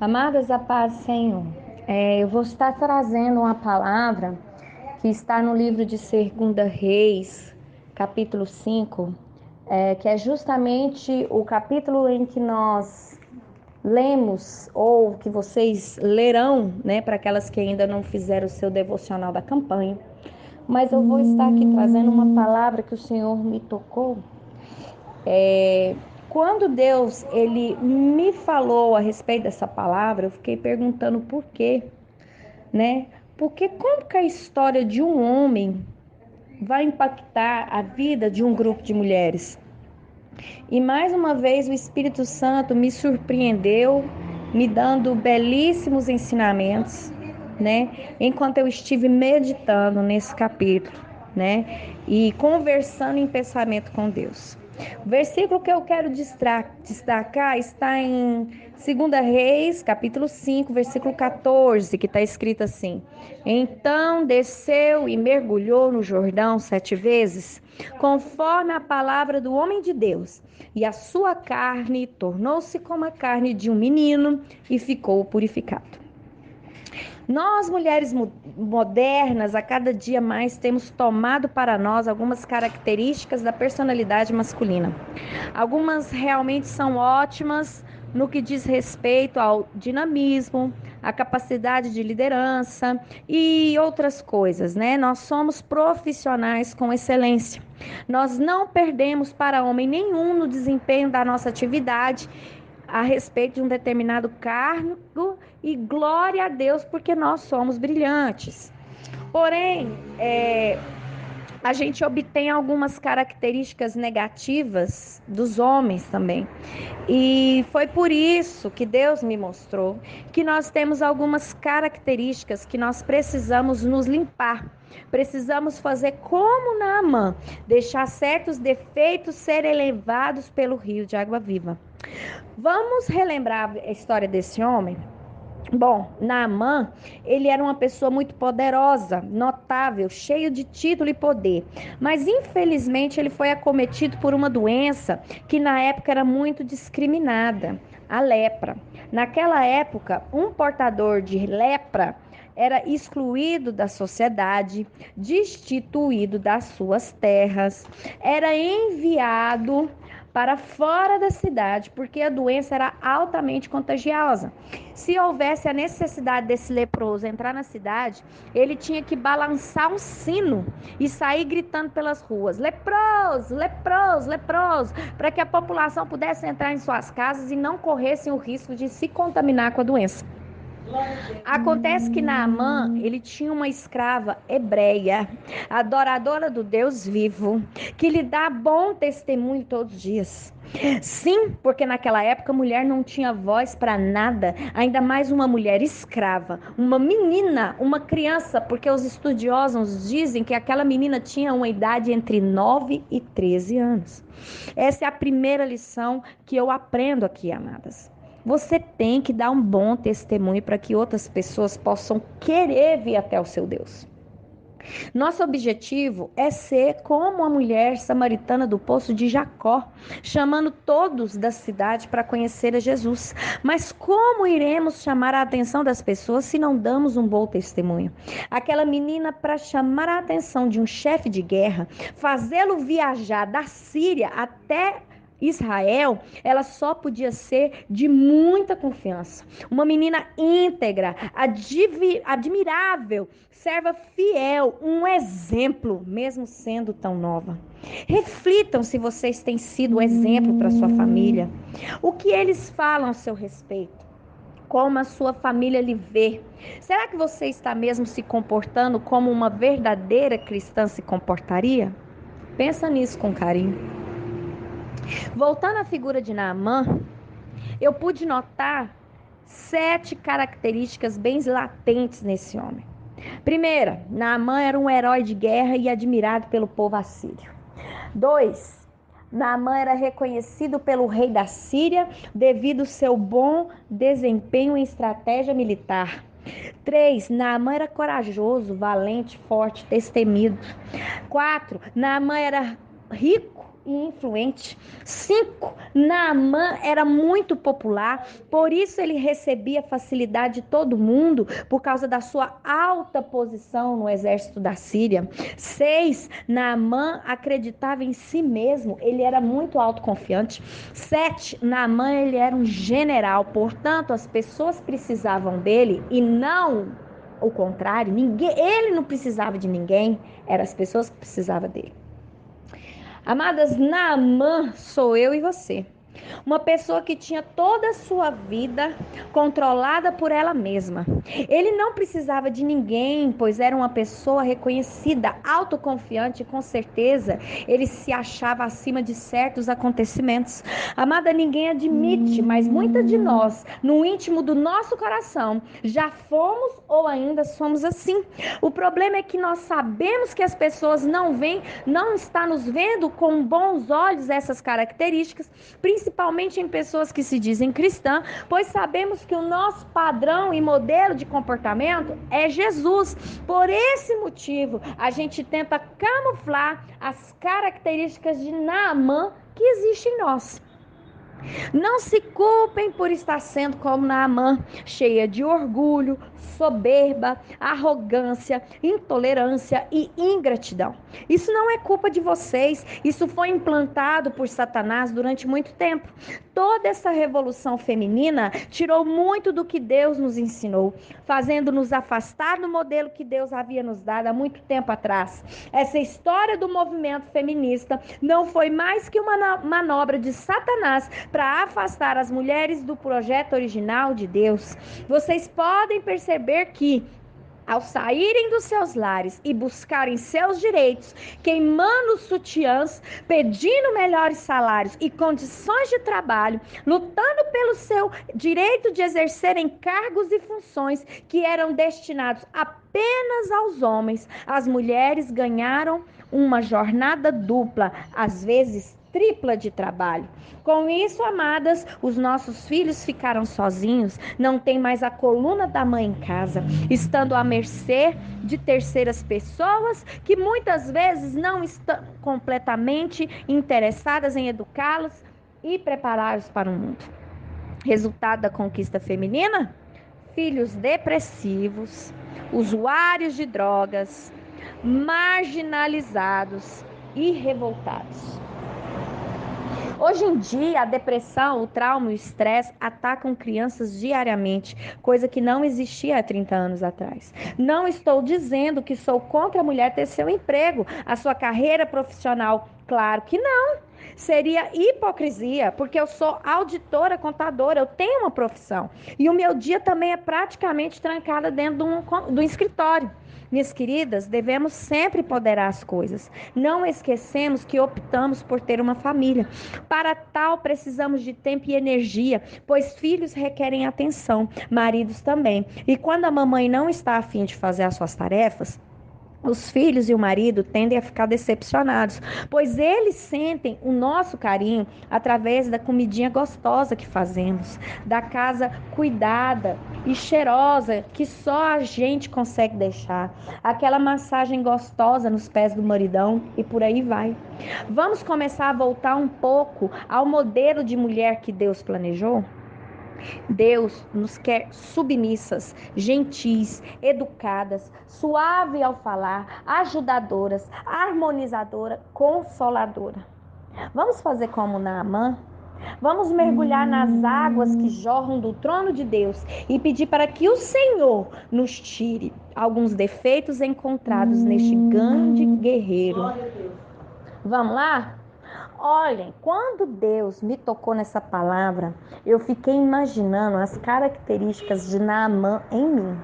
Amadas, a paz, Senhor. Eu vou estar trazendo uma palavra que está no livro de 2 Reis, capítulo 5, que é justamente o capítulo em que nós lemos, ou que vocês lerão, né, para aquelas que ainda não fizeram o seu devocional da campanha. Mas eu vou estar aqui trazendo uma palavra que o Senhor me tocou. Quando Deus ele me falou a respeito dessa palavra, eu fiquei perguntando por quê, né? Porque como que a história de um homem vai impactar a vida de um grupo de mulheres? E mais uma vez o Espírito Santo me surpreendeu, me dando belíssimos ensinamentos, né? Enquanto eu estive meditando nesse capítulo, né? E conversando em pensamento com Deus. O versículo que eu quero destacar está em 2 Reis, capítulo 5, versículo 14, que está escrito assim: Então desceu e mergulhou no Jordão 7 vezes, conforme a palavra do homem de Deus, e a sua carne tornou-se como a carne de um menino e ficou purificado. Nós, mulheres modernas, a cada dia mais temos tomado para nós algumas características da personalidade masculina. Algumas realmente são ótimas no que diz respeito ao dinamismo, a capacidade de liderança e outras coisas, né? Nós somos profissionais com excelência. Nós não perdemos para homem nenhum no desempenho da nossa atividade a respeito de um determinado cargo e glória a Deus porque nós somos brilhantes. Porém, a gente obtém algumas características negativas dos homens também. E foi por isso que Deus me mostrou que nós temos algumas características que nós precisamos nos limpar. Precisamos fazer como Naamã, deixar certos defeitos serem levados pelo rio de água viva. Vamos relembrar a história desse homem? Bom, Naamã, ele era uma pessoa muito poderosa, notável, cheio de título e poder. Mas, infelizmente, ele foi acometido por uma doença que na época era muito discriminada, a lepra. Naquela época, um portador de lepra era excluído da sociedade, destituído das suas terras, era enviado para fora da cidade, porque a doença era altamente contagiosa. Se houvesse a necessidade desse leproso entrar na cidade, ele tinha que balançar um sino e sair gritando pelas ruas: leproso, leproso, leproso, para que a população pudesse entrar em suas casas e não corressem o risco de se contaminar com a doença. Acontece que Naamã, ele tinha uma escrava hebreia, adoradora do Deus vivo, que lhe dá bom testemunho todos os dias. Sim, porque naquela época a mulher não tinha voz para nada, ainda mais uma mulher escrava, uma menina, uma criança, porque os estudiosos dizem que aquela menina tinha uma idade entre 9 e 13 anos. Essa é a primeira lição que eu aprendo aqui, amadas. Você tem que dar um bom testemunho para que outras pessoas possam querer vir até o seu Deus. Nosso objetivo é ser como a mulher samaritana do poço de Jacó, chamando todos da cidade para conhecer a Jesus. Mas como iremos chamar a atenção das pessoas se não damos um bom testemunho? Aquela menina, para chamar a atenção de um chefe de guerra, fazê-lo viajar da Síria até Israel, ela só podia ser de muita confiança. Uma menina íntegra, admirável, serva fiel, um exemplo, mesmo sendo tão nova. Reflitam se vocês têm sido exemplo para sua família. O que eles falam a seu respeito? Como a sua família lhe vê? Será que você está mesmo se comportando como uma verdadeira cristã se comportaria? Pensa nisso com carinho. Voltando à figura de Naamã, eu pude notar 7 características bem latentes nesse homem. Primeira, Naamã era um herói de guerra e admirado pelo povo assírio. 2, Naamã era reconhecido pelo rei da Síria devido ao seu bom desempenho em estratégia militar. 3, Naamã era corajoso, valente, forte, destemido. 4, Naamã era rico e influente. 5. Naamã era muito popular, por isso ele recebia facilidade de todo mundo, por causa da sua alta posição no exército da Síria. 6. Naamã acreditava em si mesmo, ele era muito autoconfiante. 7. Naamã, ele era um general, portanto, as pessoas precisavam dele e não o contrário. Ele não precisava de ninguém, eram as pessoas que precisavam dele. Amadas, Naamã sou eu e você. Uma pessoa que tinha toda a sua vida controlada por ela mesma. Ele não precisava de ninguém, pois era uma pessoa reconhecida, autoconfiante, e com certeza ele se achava acima de certos acontecimentos. Amada, ninguém admite, mas muitas de nós, no íntimo do nosso coração, já fomos ou ainda somos assim. O problema é que nós sabemos que as pessoas não estão nos vendo com bons olhos essas características, principalmente em pessoas que se dizem cristãs, pois sabemos que o nosso padrão e modelo de comportamento é Jesus. Por esse motivo, a gente tenta camuflar as características de Naamã que existem em nós. Não se culpem por estar sendo como Naamã, cheia de orgulho, soberba, arrogância, intolerância e ingratidão. Isso não é culpa de vocês, isso foi implantado por Satanás durante muito tempo. Toda essa revolução feminina tirou muito do que Deus nos ensinou, fazendo-nos afastar do modelo que Deus havia nos dado há muito tempo atrás. Essa história do movimento feminista não foi mais que uma manobra de Satanás para afastar as mulheres do projeto original de Deus. Vocês podem perceber que, ao saírem dos seus lares e buscarem seus direitos, queimando os sutiãs, pedindo melhores salários e condições de trabalho, lutando pelo seu direito de exercerem cargos e funções que eram destinados apenas aos homens, as mulheres ganharam uma jornada dupla, às vezes tripla de trabalho. Com isso, amadas, os nossos filhos ficaram sozinhos, não tem mais a coluna da mãe em casa, estando à mercê de terceiras pessoas que muitas vezes não estão completamente interessadas em educá-los e prepará-los para o mundo. Resultado da conquista feminina? Filhos depressivos, usuários de drogas, marginalizados e revoltados. Hoje em dia, a depressão, o trauma e o estresse atacam crianças diariamente, coisa que não existia há 30 anos atrás. Não estou dizendo que sou contra a mulher ter seu emprego, a sua carreira profissional. Claro que não. Seria hipocrisia, porque eu sou auditora, contadora, eu tenho uma profissão. E o meu dia também é praticamente trancada dentro do escritório. Minhas queridas, devemos sempre ponderar as coisas. Não esquecemos que optamos por ter uma família. Para tal, precisamos de tempo e energia, pois filhos requerem atenção, maridos também. E quando a mamãe não está a fim de fazer as suas tarefas, os filhos e o marido tendem a ficar decepcionados, pois eles sentem o nosso carinho através da comidinha gostosa que fazemos, da casa cuidada e cheirosa que só a gente consegue deixar, aquela massagem gostosa nos pés do maridão e por aí vai. Vamos começar a voltar um pouco ao modelo de mulher que Deus planejou? Deus nos quer submissas, gentis, educadas, suave ao falar, ajudadoras, harmonizadora, consoladora. Vamos fazer como Naamã? Vamos mergulhar nas águas que jorram do trono de Deus e pedir para que o Senhor nos tire alguns defeitos encontrados neste grande guerreiro. Vamos lá? Olhem, quando Deus me tocou nessa palavra, eu fiquei imaginando as características de Naamã em mim.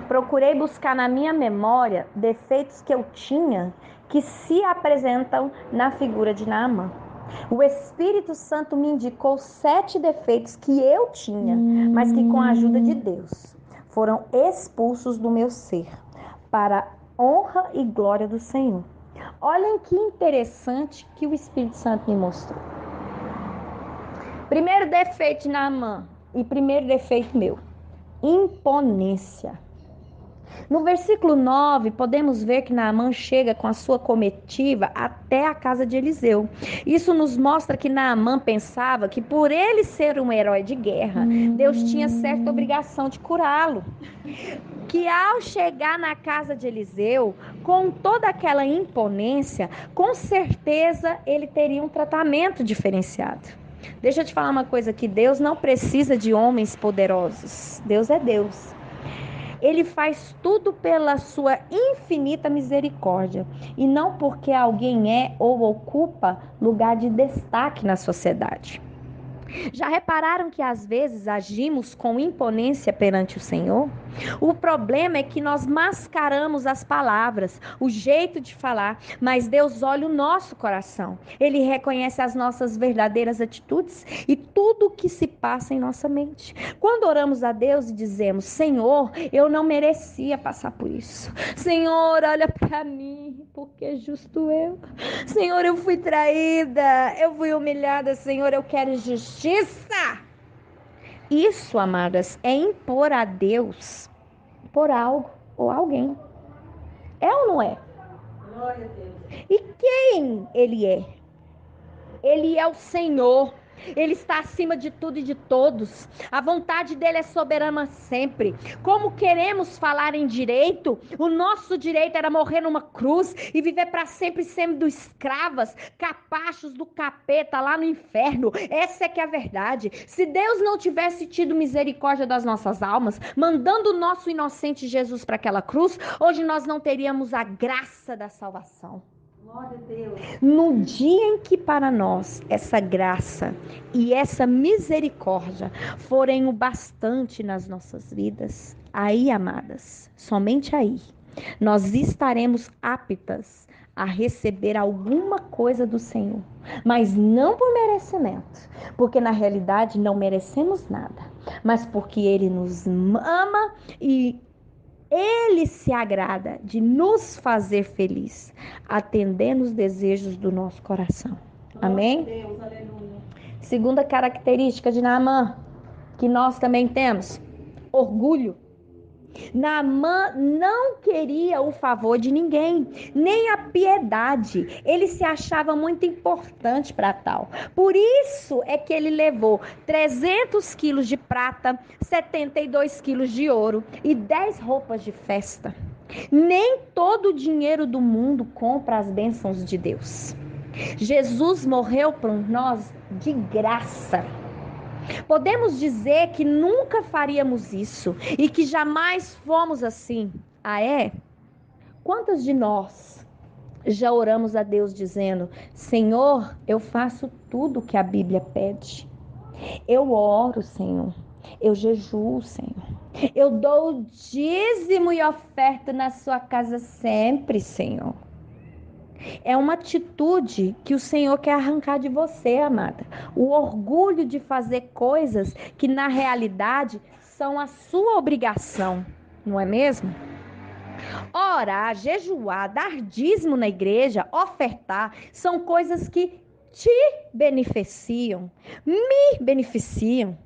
Procurei buscar na minha memória defeitos que eu tinha que se apresentam na figura de Naamã. O Espírito Santo me indicou 7 defeitos que eu tinha, mas que com a ajuda de Deus foram expulsos do meu ser, para honra e glória do Senhor. Olhem que interessante que o Espírito Santo me mostrou. Primeiro defeito de Naamã e primeiro defeito meu: imponência. No versículo 9, podemos ver que Naamã chega com a sua comitiva até a casa de Eliseu. Isso nos mostra que Naamã pensava que por ele ser um herói de guerra, Deus tinha certa obrigação de curá-lo. Que ao chegar na casa de Eliseu, com toda aquela imponência, com certeza ele teria um tratamento diferenciado. Deixa eu te falar uma coisa, que Deus não precisa de homens poderosos. Deus é Deus. Ele faz tudo pela sua infinita misericórdia e não porque alguém é ou ocupa lugar de destaque na sociedade. Já repararam que às vezes agimos com imponência perante o Senhor? O problema é que nós mascaramos as palavras, o jeito de falar, mas Deus olha o nosso coração. Ele reconhece as nossas verdadeiras atitudes e tudo o que se passa em nossa mente. Quando oramos a Deus e dizemos: Senhor, eu não merecia passar por isso. Senhor, olha para mim, porque é justo eu. Senhor, eu fui traída, eu fui humilhada. Senhor, eu quero justiça. Isso, amadas, é impor a Deus por algo ou alguém. É ou não é? Glória a Deus. E quem Ele é? Ele é o Senhor. Ele está acima de tudo e de todos. A vontade dele é soberana sempre. Como queremos falar em direito, o nosso direito era morrer numa cruz e viver para sempre sendo escravas, capachos do capeta lá no inferno. Essa é que é a verdade. Se Deus não tivesse tido misericórdia das nossas almas, mandando o nosso inocente Jesus para aquela cruz, hoje nós não teríamos a graça da salvação. Glória a Deus. No dia em que para nós essa graça e essa misericórdia forem o bastante nas nossas vidas, aí, amadas, somente aí, nós estaremos aptas a receber alguma coisa do Senhor, mas não por merecimento, porque na realidade não merecemos nada, mas porque Ele nos ama e Ele se agrada de nos fazer feliz, atendendo os desejos do nosso coração. Amém? Glória a Deus, aleluia. Segunda característica de Naamã, que nós também temos: orgulho. Naamã não queria o favor de ninguém, nem a piedade. Ele se achava muito importante para tal. Por isso é que ele levou 300 quilos de prata, 72 quilos de ouro e 10 roupas de festa. Nem todo o dinheiro do mundo compra as bênçãos de Deus. Jesus morreu por nós de graça. Podemos dizer que nunca faríamos isso e que jamais fomos assim. Ah, é? Quantos de nós já oramos a Deus dizendo: Senhor, eu faço tudo o que a Bíblia pede. Eu oro, Senhor. Eu jejuo, Senhor. Eu dou o dízimo e oferta na sua casa sempre, Senhor. É uma atitude que o Senhor quer arrancar de você, amada. O orgulho de fazer coisas que na realidade são a sua obrigação, não é mesmo? Orar, jejuar, dar dízimo na igreja, ofertar, são coisas que te beneficiam, me beneficiam.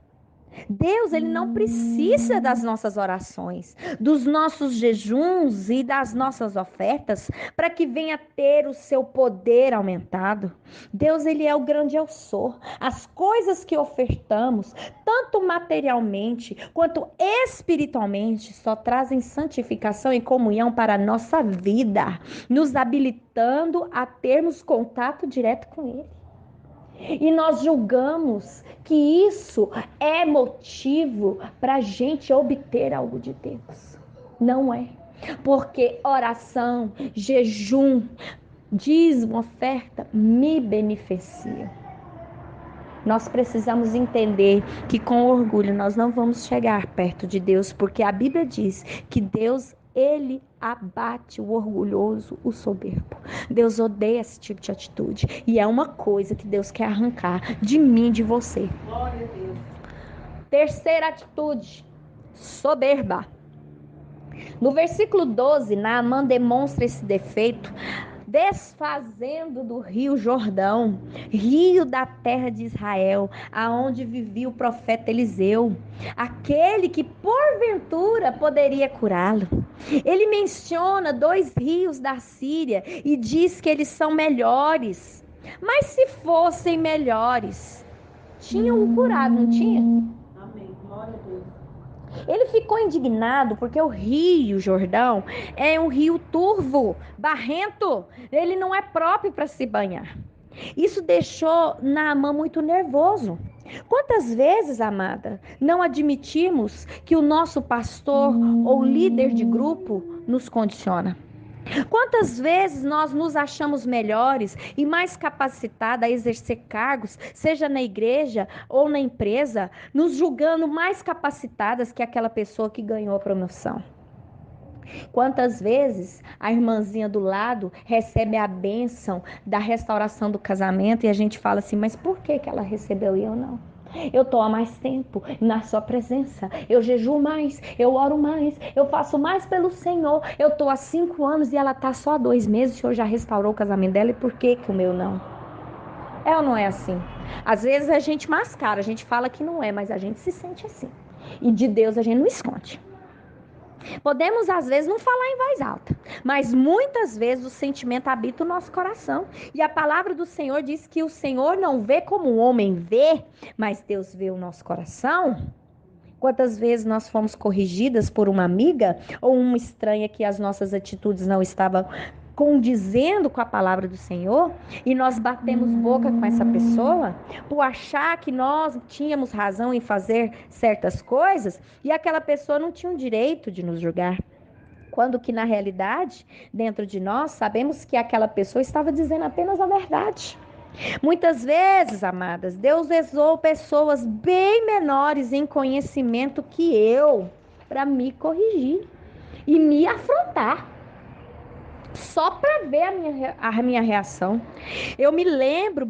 Deus, ele não precisa das nossas orações, dos nossos jejuns e das nossas ofertas para que venha ter o seu poder aumentado. Deus, ele é o grande eu sou. As coisas que ofertamos, tanto materialmente quanto espiritualmente, só trazem santificação e comunhão para a nossa vida, nos habilitando a termos contato direto com ele. E nós julgamos que isso é motivo para a gente obter algo de Deus. Não é. Porque oração, jejum, dízimo, oferta me beneficiam. Nós precisamos entender que com orgulho nós não vamos chegar perto de Deus, porque a Bíblia diz que Deus, ele abate o orgulhoso, o soberbo. Deus odeia esse tipo de atitude. E é uma coisa que Deus quer arrancar de mim, de você. Glória a Deus. Terceira atitude, soberba. No versículo 12, Naamã demonstra esse defeito desfazendo do rio Jordão, rio da terra de Israel, aonde vivia o profeta Eliseu, aquele que porventura poderia curá-lo. Ele menciona 2 rios da Síria e diz que eles são melhores. Mas se fossem melhores, tinham o curado, não tinha? Amém. Glória a Deus. Ele ficou indignado porque o Rio Jordão é um rio turvo, barrento. Ele não é próprio para se banhar. Isso deixou Naamã muito nervoso. Quantas vezes, amada, não admitimos que o nosso pastor ou líder de grupo nos condiciona? Quantas vezes nós nos achamos melhores e mais capacitados a exercer cargos, seja na igreja ou na empresa, nos julgando mais capacitadas que aquela pessoa que ganhou a promoção? Quantas vezes a irmãzinha do lado recebe a bênção da restauração do casamento e a gente fala assim, mas por que ela recebeu e eu não? Eu estou há mais tempo na sua presença, eu jejuo mais, eu oro mais, eu faço mais pelo Senhor, eu estou há 5 anos e ela está só há 2 meses, o Senhor já restaurou o casamento dela e por que o meu não? É ou não é assim? Às vezes a gente mascara, a gente fala que não é, mas a gente se sente assim. E de Deus a gente não esconde. Podemos, às vezes, não falar em voz alta, mas muitas vezes o sentimento habita o nosso coração. E a palavra do Senhor diz que o Senhor não vê como o homem vê, mas Deus vê o nosso coração. Quantas vezes nós fomos corrigidas por uma amiga ou uma estranha que as nossas atitudes não estavam condizendo com a palavra do Senhor e nós batemos boca com essa pessoa por achar que nós tínhamos razão em fazer certas coisas e aquela pessoa não tinha o direito de nos julgar. Quando que na realidade, dentro de nós, sabemos que aquela pessoa estava dizendo apenas a verdade. Muitas vezes, amadas, Deus usou pessoas bem menores em conhecimento que eu para me corrigir e me afrontar, só para ver a minha reação. Eu me lembro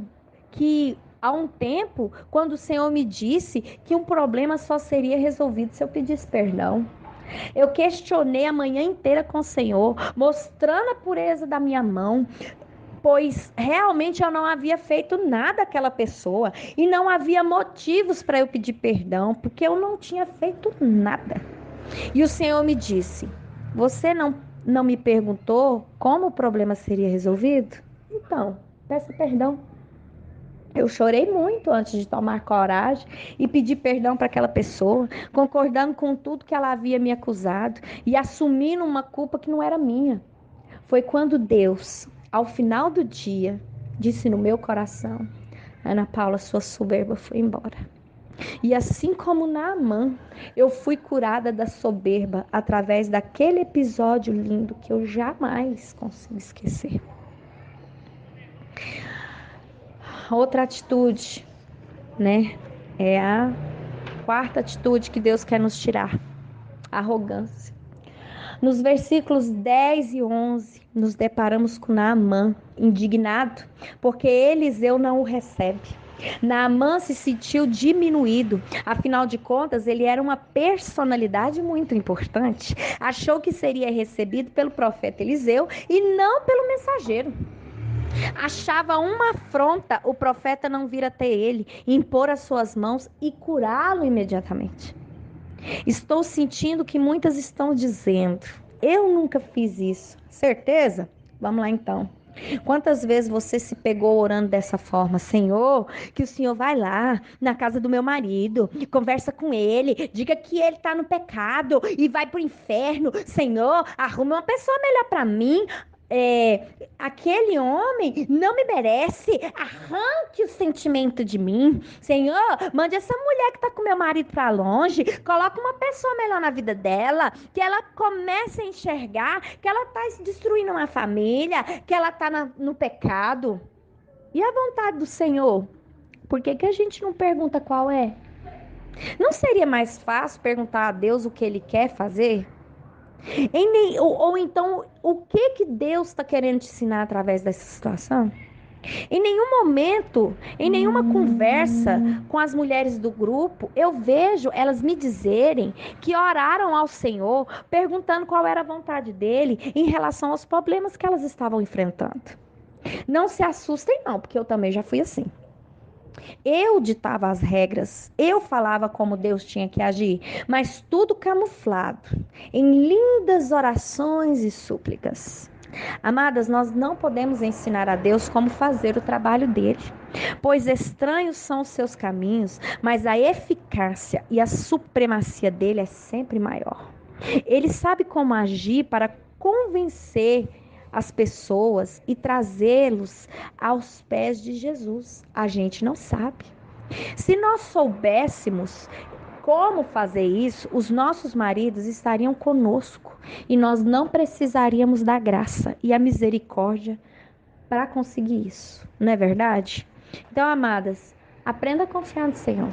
que há um tempo, quando o Senhor me disse que um problema só seria resolvido se eu pedisse perdão. Eu questionei a manhã inteira com o Senhor, mostrando a pureza da minha mão, pois realmente eu não havia feito nada àquela pessoa e não havia motivos para eu pedir perdão, porque eu não tinha feito nada. E o Senhor me disse: você não me perguntou como o problema seria resolvido? Então, peça perdão. Eu chorei muito antes de tomar coragem e pedir perdão para aquela pessoa, concordando com tudo que ela havia me acusado e assumindo uma culpa que não era minha. Foi quando Deus, ao final do dia, disse no meu coração: Ana Paula, sua soberba foi embora. E assim como Naamã, eu fui curada da soberba através daquele episódio lindo que eu jamais consigo esquecer. Outra atitude, né? É a quarta atitude que Deus quer nos tirar: arrogância. Nos versículos 10 e 11, nos deparamos com Naamã, indignado, porque Eliseu não o recebe. Naamã se sentiu diminuído, afinal de contas, ele era uma personalidade muito importante. Achou que seria recebido pelo profeta Eliseu e não pelo mensageiro. Achava uma afronta o profeta não vir até ele, impor as suas mãos e curá-lo imediatamente. Estou sentindo que muitas estão dizendo: eu nunca fiz isso. Certeza? Vamos lá então. Quantas vezes você se pegou orando dessa forma? Senhor, que o Senhor vai lá na casa do meu marido, conversa com ele, diga que ele está no pecado e vai para o inferno. Senhor, arrume uma pessoa melhor para mim. Aquele homem não me merece, arranque o sentimento de mim. Senhor, mande essa mulher que está com meu marido para longe, coloca uma pessoa melhor na vida dela, que ela comece a enxergar que ela está destruindo uma família, que ela está no pecado. E a vontade do Senhor? Por que a gente não pergunta qual é? Não seria mais fácil perguntar a Deus o que Ele quer fazer? Ou então, o que Deus está querendo te ensinar através dessa situação? Em nenhum momento, em nenhuma conversa com as mulheres do grupo, eu vejo elas me dizerem que oraram ao Senhor, perguntando qual era a vontade dele em relação aos problemas que elas estavam enfrentando. Não se assustem não, porque eu também já fui assim. Eu ditava as regras, eu falava como Deus tinha que agir, mas tudo camuflado em lindas orações e súplicas. Amadas, nós não podemos ensinar a Deus como fazer o trabalho dele, pois estranhos são os seus caminhos, mas a eficácia e a supremacia dele é sempre maior. Ele sabe como agir para convencer as pessoas e trazê-los aos pés de Jesus. A gente não sabe. Se nós soubéssemos como fazer isso, os nossos maridos estariam conosco e nós não precisaríamos da graça e a misericórdia para conseguir isso, não é verdade? Então, amadas, aprenda a confiar no Senhor.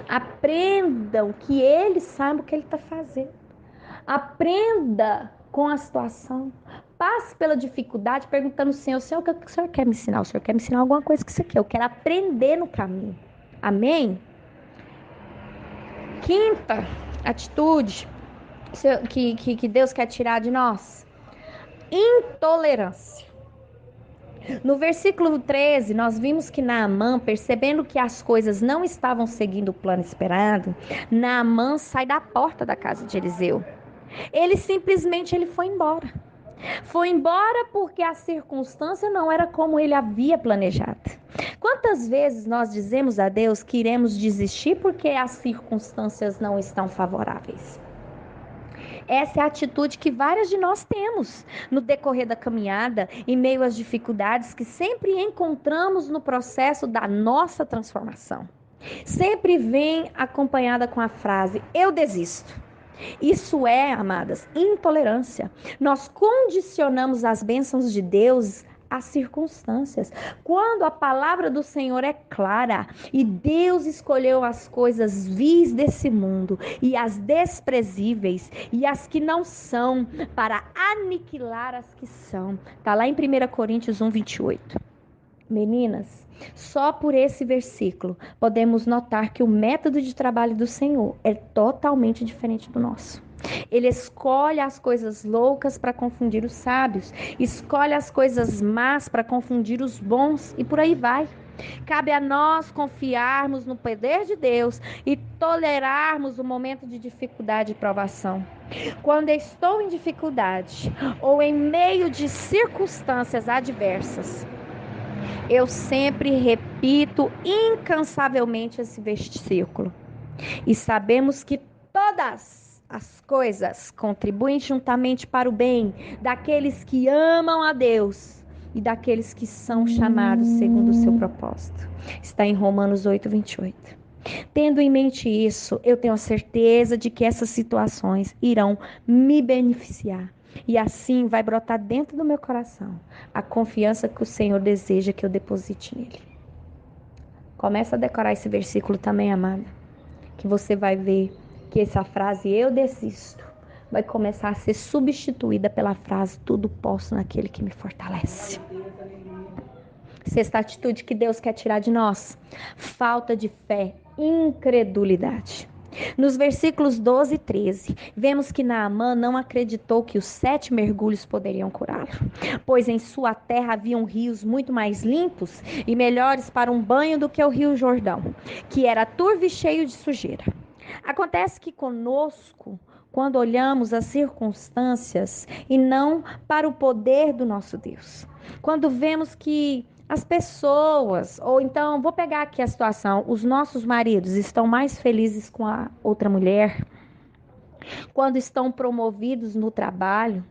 Aprendam que Ele sabe o que Ele está fazendo. Aprenda com a situação. Passe pela dificuldade perguntando ao Senhor, Senhor, o que o Senhor quer me ensinar? O Senhor quer me ensinar alguma coisa que você quer. Eu quero aprender no caminho. Amém? Quinta atitude que Deus quer tirar de nós: intolerância. No versículo 13, nós vimos que Naamã, percebendo que as coisas não estavam seguindo o plano esperado, Naamã sai da porta da casa de Eliseu. Ele foi embora. Foi embora porque a circunstância não era como ele havia planejado. Quantas vezes nós dizemos a Deus que iremos desistir porque as circunstâncias não estão favoráveis? Essa é a atitude que várias de nós temos no decorrer da caminhada, em meio às dificuldades que sempre encontramos no processo da nossa transformação. Sempre vem acompanhada com a frase: eu desisto. Isso é, amadas, intolerância. Nós condicionamos as bênçãos de Deus às circunstâncias. Quando a palavra do Senhor é clara e Deus escolheu as coisas vis desse mundo e as desprezíveis e as que não são para aniquilar as que são. Está lá em 1 Coríntios 1:28. Meninas, só por esse versículo podemos notar que o método de trabalho do Senhor é totalmente diferente do nosso. Ele escolhe as coisas loucas para confundir os sábios, escolhe as coisas más para confundir os bons e por aí vai. Cabe a nós confiarmos no poder de Deus e tolerarmos o momento de dificuldade e provação. Quando estou em dificuldade ou em meio de circunstâncias adversas, eu sempre repito incansavelmente esse versículo. E sabemos que todas as coisas contribuem juntamente para o bem daqueles que amam a Deus e daqueles que são chamados segundo o seu propósito. Está em Romanos 8:28. Tendo em mente isso, eu tenho a certeza de que essas situações irão me beneficiar. E assim vai brotar dentro do meu coração a confiança que o Senhor deseja que eu deposite nele. Começa a decorar esse versículo também, amada, que você vai ver que essa frase eu desisto vai começar a ser substituída pela frase tudo posso naquele que me fortalece. Sexta atitude que Deus quer tirar de nós: falta de fé, incredulidade. Nos versículos 12 e 13, vemos que Naamã não acreditou que os 7 mergulhos poderiam curá-lo, pois em sua terra haviam rios muito mais limpos e melhores para um banho do que o rio Jordão, que era turvo e cheio de sujeira. Acontece que conosco, quando olhamos as circunstâncias e não para o poder do nosso Deus, quando vemos que as pessoas, ou então, vou pegar aqui a situação, os nossos maridos estão mais felizes com a outra mulher, quando estão promovidos no trabalho,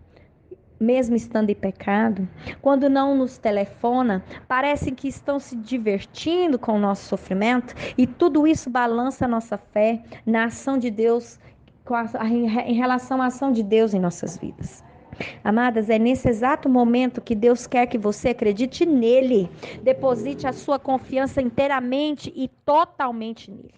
mesmo estando em pecado, quando não nos telefona, parecem que estão se divertindo com o nosso sofrimento, e tudo isso balança a nossa fé na ação de Deus, em relação à ação de Deus em nossas vidas. Amadas, é nesse exato momento que Deus quer que você acredite nele, deposite a sua confiança inteiramente e totalmente nele.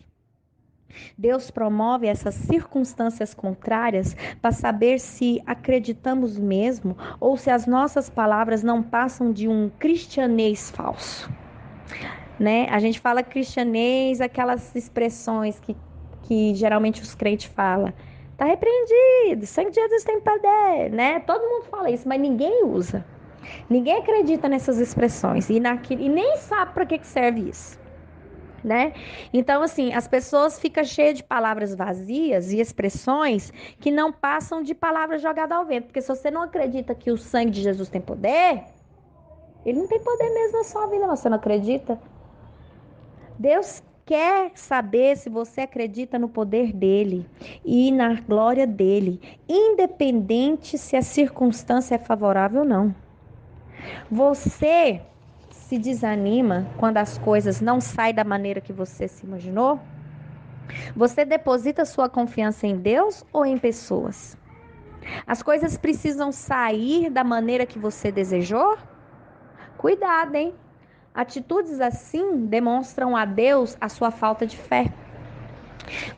Deus promove essas circunstâncias contrárias para saber se acreditamos mesmo ou se as nossas palavras não passam de um cristianês falso. Né? A gente fala cristianês, aquelas expressões que geralmente os crentes falam. Tá repreendido, sangue de Jesus tem poder, né? Todo mundo fala isso, mas ninguém usa. Ninguém acredita nessas expressões e nem sabe para que serve isso. né? Então, assim, as pessoas ficam cheias de palavras vazias e expressões que não passam de palavras jogadas ao vento. Porque se você não acredita que o sangue de Jesus tem poder, ele não tem poder mesmo na sua vida, você não acredita? Deus quer saber se você acredita no poder dele e na glória dele, independente se a circunstância é favorável ou não. Você se desanima quando as coisas não saem da maneira que você se imaginou? Você deposita sua confiança em Deus ou em pessoas? As coisas precisam sair da maneira que você desejou? Cuidado, hein? Atitudes assim demonstram a Deus a sua falta de fé.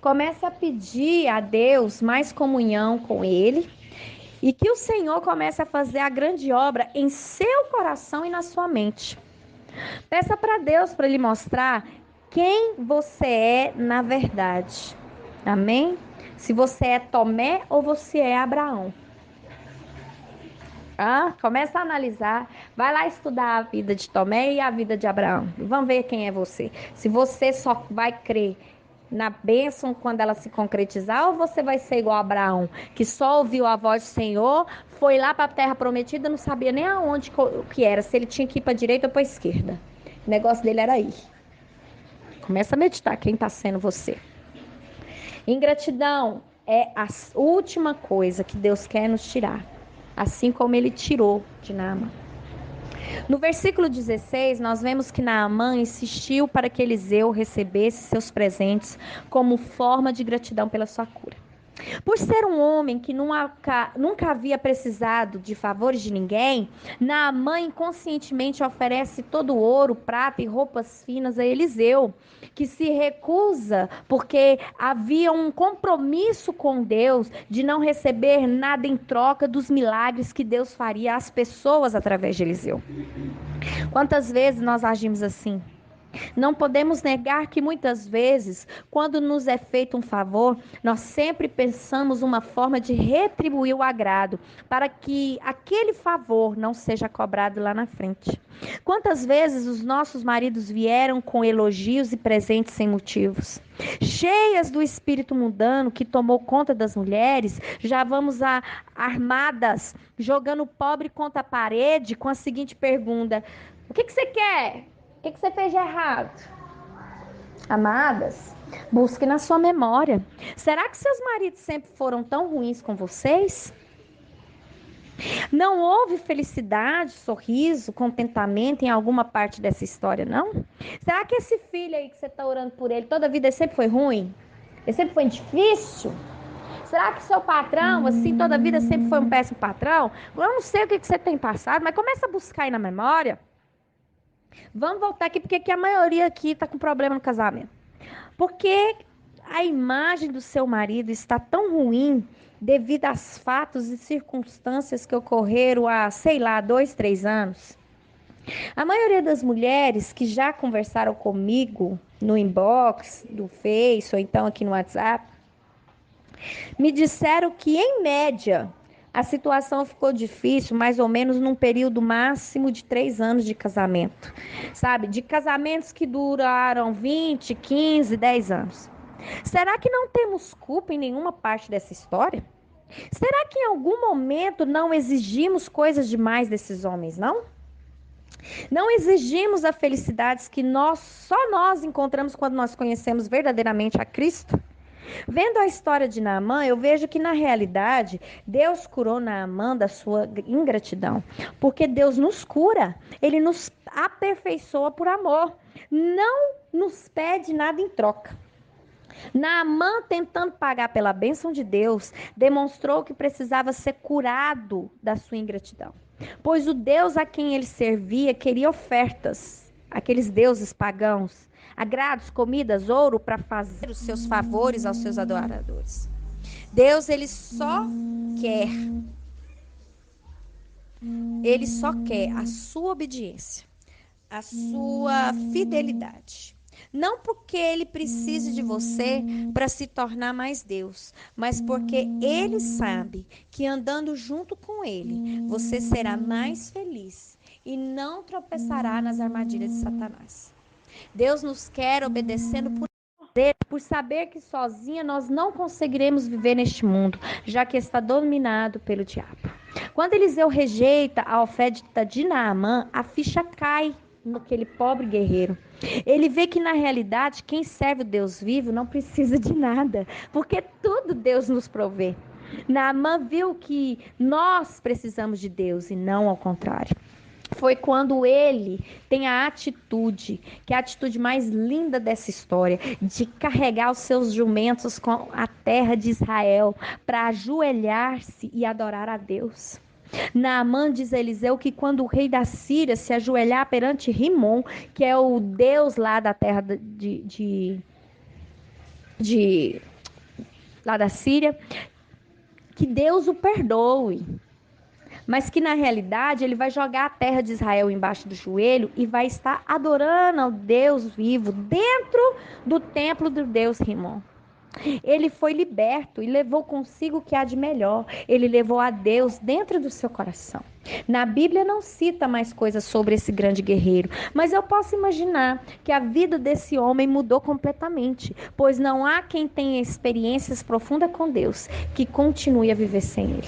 Comece a pedir a Deus mais comunhão com Ele e que o Senhor comece a fazer a grande obra em seu coração e na sua mente. Peça para Deus para lhe mostrar quem você é na verdade. Amém? Se você é Tomé ou você é Abraão. Começa a analisar. Vai lá estudar a vida de Tomé e a vida de Abraão. Vamos ver quem é você. Se você só vai crer na bênção quando ela se concretizar, ou você vai ser igual a Abraão, que só ouviu a voz do Senhor, foi lá para a terra prometida, não sabia nem aonde que era, se ele tinha que ir para a direita ou para a esquerda. O negócio dele era ir. Começa a meditar quem está sendo você. Ingratidão é a última coisa que Deus quer nos tirar, assim como ele tirou de Naamã. No versículo 16, nós vemos que Naamã insistiu para que Eliseu recebesse seus presentes como forma de gratidão pela sua cura. Por ser um homem que nunca havia precisado de favores de ninguém, Naamã inconscientemente oferece todo o ouro, prata e roupas finas a Eliseu, que se recusa porque havia um compromisso com Deus de não receber nada em troca dos milagres que Deus faria às pessoas através de Eliseu. Quantas vezes nós agimos assim? Não podemos negar que muitas vezes, quando nos é feito um favor, nós sempre pensamos uma forma de retribuir o agrado, para que aquele favor não seja cobrado lá na frente. Quantas vezes os nossos maridos vieram com elogios e presentes sem motivos? Cheias do espírito mundano que tomou conta das mulheres, já vamos armadas, jogando o pobre contra a parede com a seguinte pergunta: o que você quer? O que você fez de errado? Amadas, busque na sua memória. Será que seus maridos sempre foram tão ruins com vocês? Não houve felicidade, sorriso, contentamento em alguma parte dessa história, não? Será que esse filho aí que você está orando por ele, toda a vida ele sempre foi ruim? Ele sempre foi difícil? Será que seu patrão, assim, toda a vida sempre foi um péssimo patrão? Eu não sei o que você tem passado, mas começa a buscar aí na memória. Vamos voltar aqui, porque a maioria aqui está com problema no casamento. Porque a imagem do seu marido está tão ruim devido aos fatos e circunstâncias que ocorreram há, sei lá, 2, 3 anos. A maioria das mulheres que já conversaram comigo no inbox do Face ou então aqui no WhatsApp, me disseram que, em média, a situação ficou difícil mais ou menos num período máximo de 3 anos de casamento. Sabe? De casamentos que duraram 20, 15, 10 anos. Será que não temos culpa em nenhuma parte dessa história? Será que em algum momento não exigimos coisas demais desses homens, não? Não exigimos a felicidade que só nós encontramos quando nós conhecemos verdadeiramente a Cristo? Vendo a história de Naamã, eu vejo que na realidade Deus curou Naamã da sua ingratidão, porque Deus nos cura, Ele nos aperfeiçoa por amor, não nos pede nada em troca. Naamã, tentando pagar pela bênção de Deus, demonstrou que precisava ser curado da sua ingratidão, pois o Deus a quem ele servia queria ofertas, aqueles deuses pagãos, agrados, comidas, ouro para fazer os seus favores aos seus adoradores. Deus, quer, ele só quer a sua obediência, a sua fidelidade. Não porque ele precise de você para se tornar mais Deus, mas porque ele sabe que andando junto com ele, você será mais feliz e não tropeçará nas armadilhas de Satanás. Deus nos quer obedecendo por saber que sozinha nós não conseguiremos viver neste mundo, já que está dominado pelo diabo. Quando Eliseu rejeita a oferta de Naamã, a ficha cai naquele pobre guerreiro. Ele vê que na realidade quem serve o Deus vivo não precisa de nada, porque tudo Deus nos provê. Naamã viu que nós precisamos de Deus e não ao contrário. Foi quando ele tem a atitude, que é a atitude mais linda dessa história, de carregar os seus jumentos com a terra de Israel para ajoelhar-se e adorar a Deus. Naamã diz a Eliseu que quando o rei da Síria se ajoelhar perante Rimon, que é o deus lá da terra de lá da Síria, que Deus o perdoe. Mas que na realidade ele vai jogar a terra de Israel embaixo do joelho e vai estar adorando ao Deus vivo dentro do templo do Deus Rimon. Ele foi liberto e levou consigo o que há de melhor. Ele levou a Deus dentro do seu coração. Na Bíblia não cita mais coisas sobre esse grande guerreiro, mas eu posso imaginar que a vida desse homem mudou completamente, pois não há quem tenha experiências profundas com Deus que continue a viver sem ele.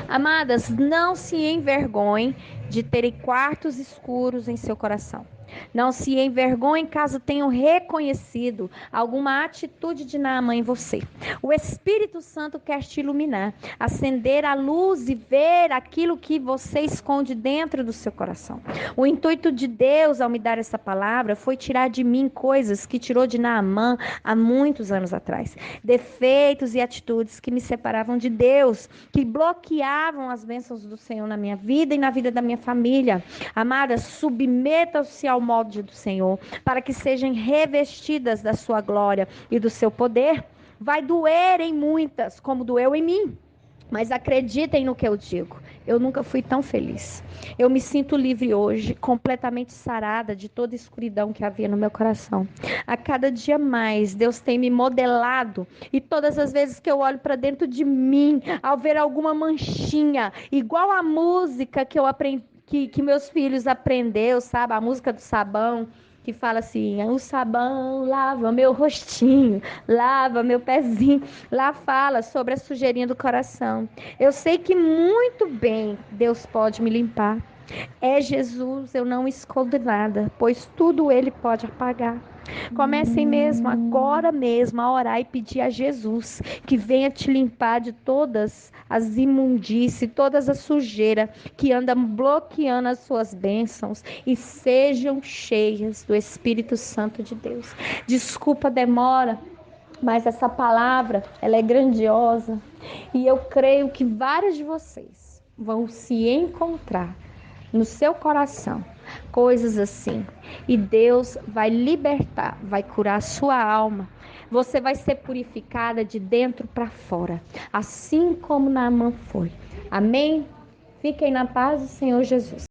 Amadas, não se envergonhem de terem quartos escuros em seu coração. Não se envergonhem caso tenham reconhecido alguma atitude de Naamã em você. O Espírito Santo quer te iluminar, acender a luz e ver aquilo que você esconde dentro do seu coração. O intuito de Deus ao me dar essa palavra foi tirar de mim coisas que tirou de Naamã há muitos anos atrás. Defeitos e atitudes que me separavam de Deus, que bloqueavam as bênçãos do Senhor na minha vida e na vida da minha família. Amadas, submetam-se ao molde do Senhor, para que sejam revestidas da sua glória e do seu poder. Vai doer em muitas, como doeu em mim. Mas acreditem no que eu digo. Eu nunca fui tão feliz. Eu me sinto livre hoje, completamente sarada de toda escuridão que havia no meu coração. A cada dia mais, Deus tem me modelado. E todas as vezes que eu olho para dentro de mim, ao ver alguma manchinha, igual a música que eu aprendi, que meus filhos aprendeu, sabe? A música do sabão, que fala assim: o sabão lava meu rostinho, lava meu pezinho. Lá fala sobre a sujeirinha do coração. Eu sei que muito bem Deus pode me limpar. É Jesus, eu não escondo nada, pois tudo Ele pode apagar. Comecem mesmo, agora mesmo, a orar e pedir a Jesus que venha te limpar de todas as imundícies, todas as sujeiras que andam bloqueando as suas bênçãos e sejam cheias do Espírito Santo de Deus. Desculpa a demora, mas essa palavra, ela é grandiosa e eu creio que vários de vocês vão se encontrar no seu coração coisas assim, e Deus vai libertar, vai curar a sua alma. Você vai ser purificada de dentro para fora, assim como Naamã foi. Amém? Fiquem na paz do Senhor Jesus.